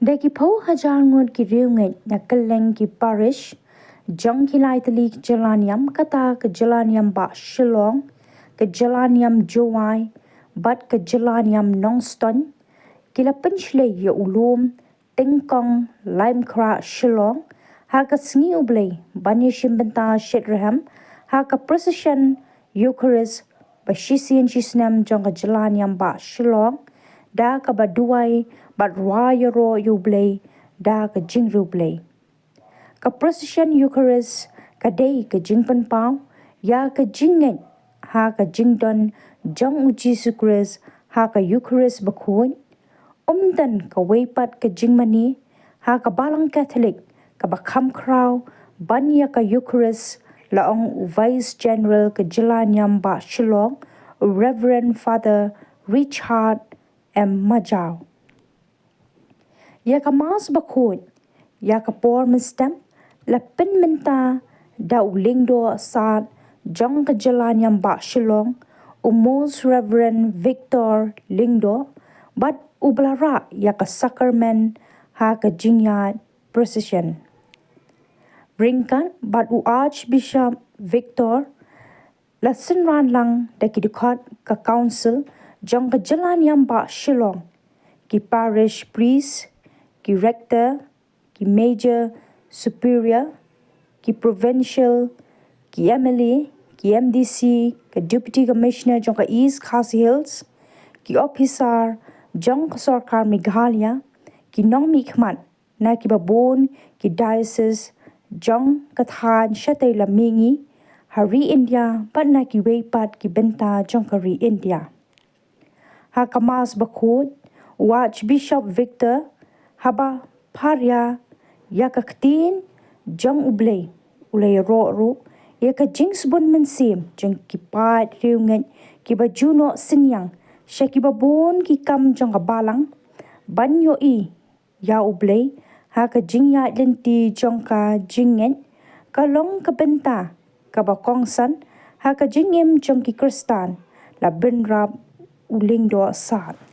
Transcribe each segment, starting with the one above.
Deki po hajar ngot ki riewngeit na keleng ki Parish, jong ki lai tali ki jelaniam kata ke jelaniam ba Shillong, ke jelaniam jingduwai, bat ke jelaniam Nongston, kila penchle ya Lum Tyngkong Lime Kra Shillong, ha ke sengi ublei bani shimbenta shetraham, ha ke Proseshon Iukharist ba shisian shisnam jong ke jelaniam ba Shillong, da ke baduai bat raya ro ublei da ke jingrwai. Ka Proseshon Iukharist ka day ka jingpan pau ya ka jingrwai ha ka jingdon jong Jesus Christ ha ka Eucharistic bakun dan ka weipat ka jingmani ha ka balang Catholic ka bakam kraw banya ka Eucharist laong Vice General ka jelaniam ba Shillong Reverend Father Richard M. Majau. Ya ka mas bakun ya ka por mestem la pen menta da ulingdo saat jong ke jelaniam ba Shillong Most Reverend Victor Lingdo bat ublara ya ka sacrament ha ka jingrwai Procession. Ringkan bat Archbishop Victor la senran lang da ki dekat ka council jong ke jelaniam ba Shillong ki Parish priest, ki rector, ki major superior, ki provincial, ki MLA, ki MDC, ki deputy commissioner jong ka East Khas Hills, ki officer jong ka sarkar Meghalaya, ki nong mikmat na ki babon ki diocese jong ka than shatay lamingi, hari India pat na ki weipat ki benta jong ka ri India. Ha kamas bakut Archbishop Victor haba parya ya ka ktin jong ublei ulay ro ya ka jingsbon mensim jong ki pat riewngeit ki bajuno sinyang sya ki babon ki kam jong ka balang banyo i ya ublei ha ka jingya lenti jong ka jingeng ka long ka benta ka bakongsan ha ka jingem jong ki kristan la benrap ulingdo saat.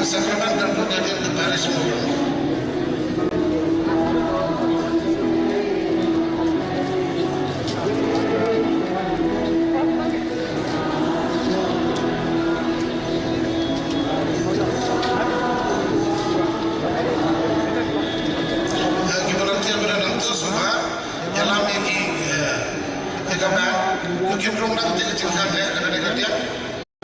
Sakramen dan pengajian ke Parish program. Volunteer berada semua dalam ini kegaman mungkin belum nanti kecilkan ya dengan dia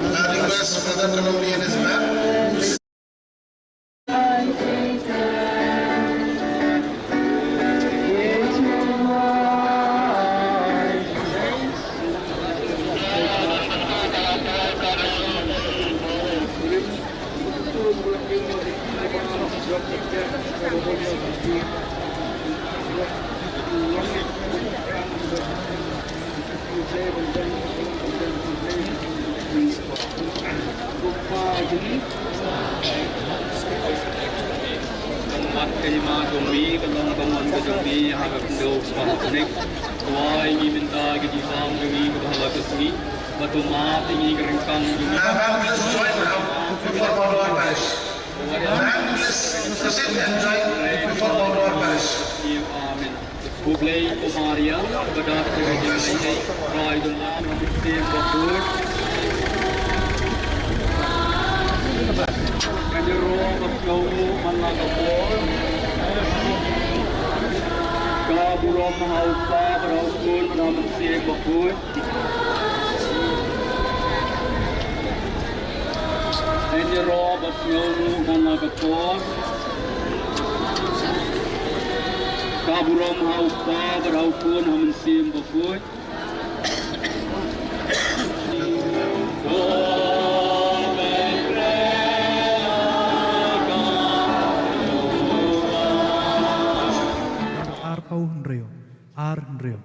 request pada Colombian Islam. Bublei Maria, bedat dengan Rai dalam mesti betul. Kajero berkau mana kapol. Kaburo mahaupa berhasil mesti betul. Kajero berkau mana kapol. Kaburam haupa berhaupun hamensim bapun. Arkau Rio, Rio.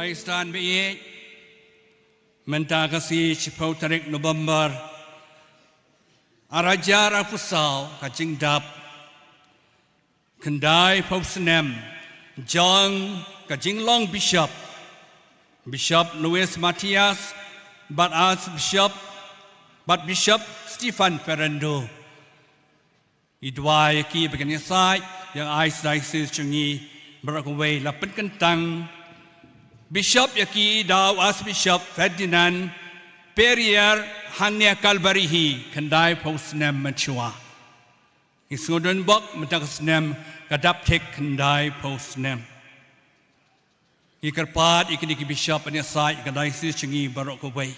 Pakistan be menta kasi chipau tarik November arajar apusau kacing dap kendai pausnem jong ka jinglong Bishop Louis Matias, but Bishop Stephen Ferrando. Idwai ki bagian side yang Archdiocese Changi berakawai lapan kentang. Bishop yaki daw Archbishop Ferdinand Perrier hanya kalbarihi kendai posnem menchua. Isngodon bok mentakasnem kadap tek kendai posnem. Ikarpat ikini Bishop anya side kendai Changi berakawai.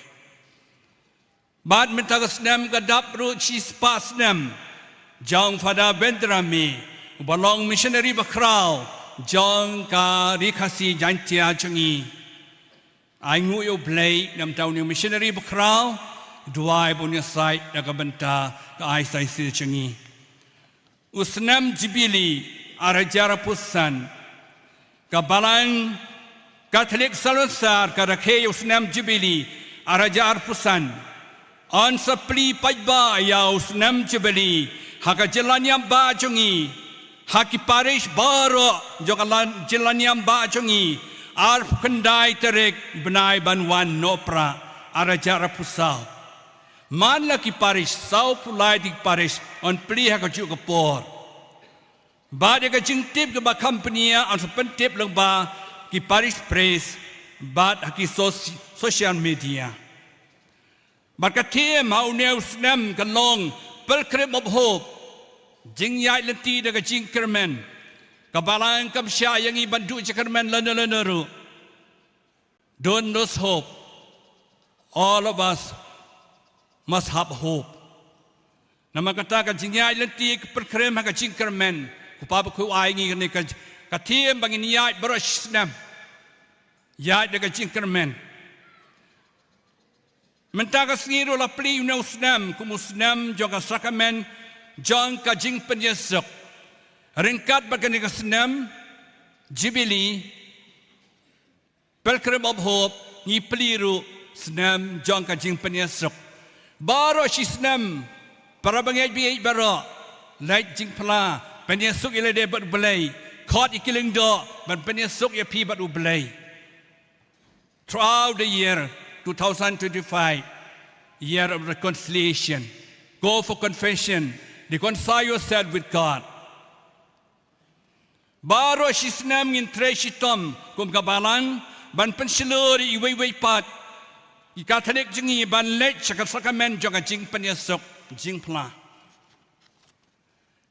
Bad mentakasnem kadap ru chispasnem. Jong Fada Bendrami, Balong Missionary Bakrao, Jong Ka Rikasi Jantia Changi. I knew you play, Nam Town Missionary Bakrao, Dwai Bunya Site, Nagabanta, the Archdiocese Changi. Usnam Jibili, Arajara Pusan, Kabalang, Catholic Salusar, Karake Usnam Jibili, Arajar Pusan, On Sapli Paiba, Ya Usnam Jibili, Haka jelanyam ba chungi, haki parish baro jokalan jelanyam ba chungi, arf kendai terek benai banwan nopra arajara pusau. Man laki parish sau pulai di parish on pli haka juga por. Ba de ka jingtip ke ba company on sepentip lang ba ki parish praise ba haki social media. Barkatim hau neus nem kalong Pelkrem of hope, jingyai lenti daga jingkermen, kabalang kamsya yang ibandu jakermen lana-lanaru. Don't lose hope. All of us must have hope. Nama kata jingyai lenti pelkrem haga jingkermen, kupapa ku aingi kani katiem bangin yai berosnam, yai daga jingkermen. Mentakas ngiru la pli usnam kumusnam joga sakamen jong ka jing penyesok ringkat bagani kasnam jibili pelkrem of hope ni pliru snam jong ka jing penyesok baro sisnam para bangai bi baro light jing pla penyesok ile de bat belai khot ikiling do ban penyesok ya pi bat belai throughout the year 2025, year of reconciliation. Go for confession. Reconcile yourself with God. Baro sisnam ngin treshitom kum kabalang ban pensiluri iway pat. Catholic jingi ban lech sakasakamen joga jing penyesok jing pla.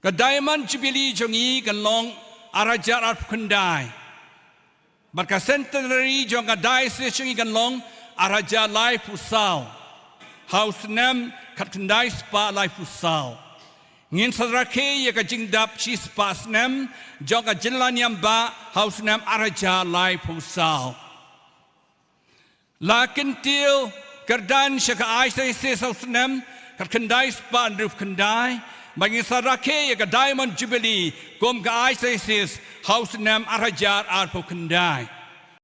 Kadaiman jibili jongi kalong arajar arp kendai. Barka centenary jonga diocese jongi kalong Araja life usau, house nem kat kendai spa life usau. Ngin sadrake ya ka jingdap chi spa nem joga jelanyam ba house nem araja life usau. Lakin til kerdan syaka aisai se house nem kat kendai spa roof kendai. Bagi sadrake ya ka diamond jubilee kom ka aisai se house nem araja arpo kendai.